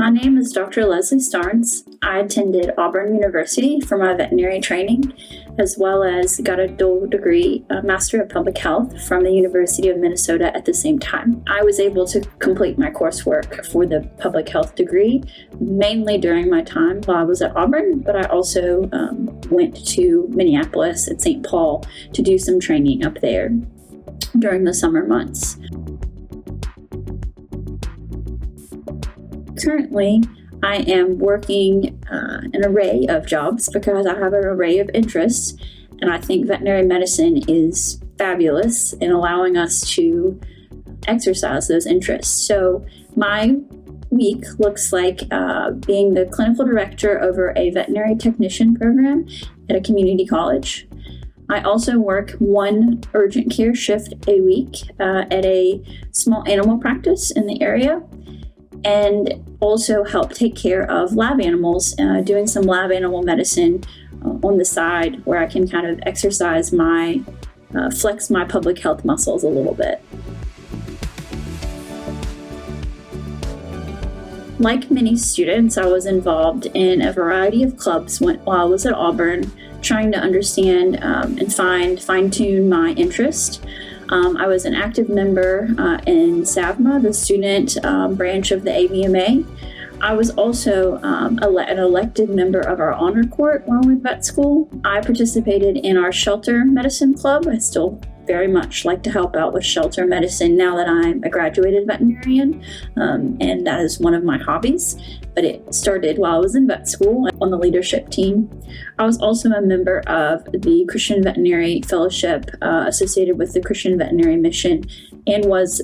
My name is Dr. Leslie Starnes. I attended Auburn University for my veterinary training, as well as got a dual degree, Master of Public Health from the University of Minnesota at the same time. I was able to complete my coursework for the public health degree, mainly during my time while I was at Auburn, but I also went to Minneapolis at St. Paul to do some training up there during the summer months. Currently, I am working an array of jobs because I have an array of interests, and I think veterinary medicine is fabulous in allowing us to exercise those interests. So my week looks like being the clinical director over a veterinary technician program at a community college. I also work one urgent care shift a week at a small animal practice in the area, and also help take care of lab animals, doing some lab animal medicine on the side where I can kind of exercise flex my public health muscles a little bit. Like many students, I was involved in a variety of clubs while I was at Auburn, trying to understand and fine-tune my interest. I was an active member in SAVMA, the student branch of the AVMA. I was also an elected member of our honor court while in vet school. I participated in our shelter medicine club. I still very much like to help out with shelter medicine now that I'm a graduated veterinarian, and that is one of my hobbies. But it started while I was in vet school on the leadership team. I was also a member of the Christian Veterinary Fellowship associated with the Christian Veterinary Mission, and was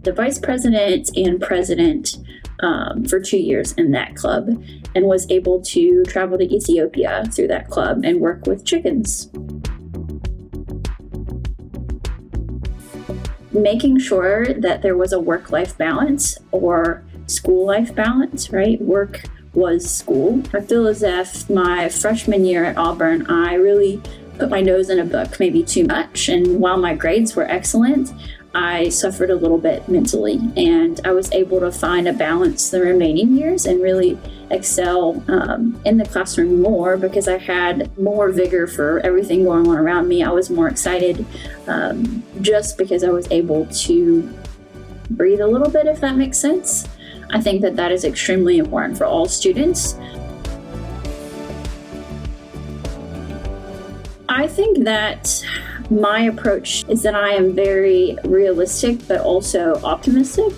the vice president and president for 2 years in that club, and was able to travel to Ethiopia through that club and work with chickens. Making sure that there was a work-life balance or school-life balance, right? Work was school. I feel as if my freshman year at Auburn, I really put my nose in a book, maybe too much. And while my grades were excellent, I suffered a little bit mentally. And I was able to find a balance the remaining years and really excel in the classroom more because I had more vigor for everything going on around me. I was more excited just because I was able to breathe a little bit, if that makes sense. I think that that is extremely important for all students. I think that my approach is that I am very realistic, but also optimistic.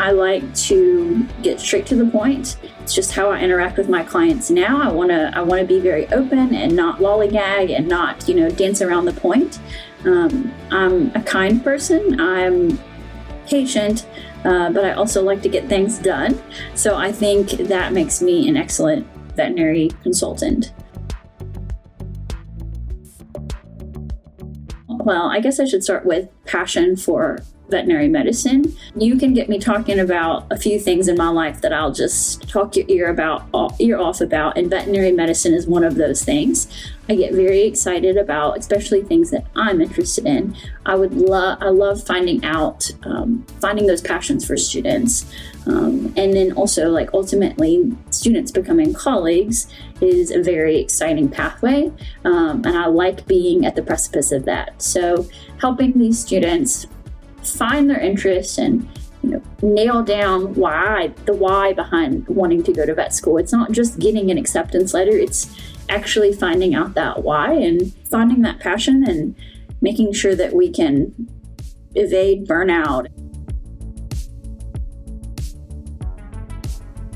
I like to get straight to the point. It's just how I interact with my clients now. I want to be very open and not lollygag and not, dance around the point. I'm a kind person. I'm patient, but I also like to get things done. So I think that makes me an excellent veterinary consultant. Well, I guess I should start with passion for veterinary medicine. You can get me talking about a few things in my life that I'll just talk your ear off about, and veterinary medicine is one of those things. I get very excited about, especially things that I'm interested in. I love finding those passions for students. And then also, ultimately, students becoming colleagues is a very exciting pathway. And I like being at the precipice of that. So helping these students find their interests and nail down the why behind wanting to go to vet school. It's not just getting an acceptance letter, it's actually finding out that why and finding that passion and making sure that we can evade burnout.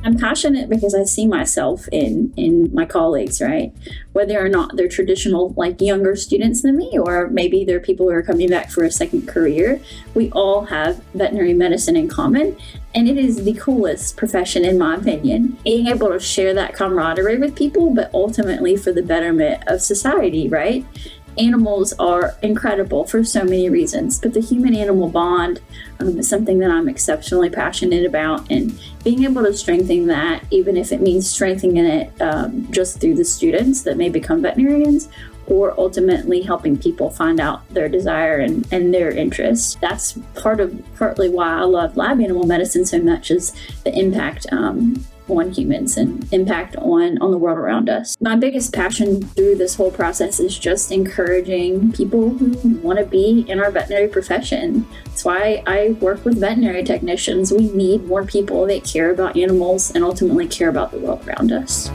I'm passionate because I see myself in my colleagues, right? Whether or not they're traditional, younger students than me, or maybe they're people who are coming back for a second career, we all have veterinary medicine in common, and it is the coolest profession in my opinion. Being able to share that camaraderie with people, but ultimately for the betterment of society, right? Animals are incredible for so many reasons, but the human-animal bond is something that I'm exceptionally passionate about, and being able to strengthen that, even if it means strengthening it just through the students that may become veterinarians, or ultimately helping people find out their desire and their interest. That's partly why I love lab animal medicine so much, is the impact on humans and impact on the world around us. My biggest passion through this whole process is just encouraging people who want to be in our veterinary profession. That's why I work with veterinary technicians. We need more people that care about animals and ultimately care about the world around us.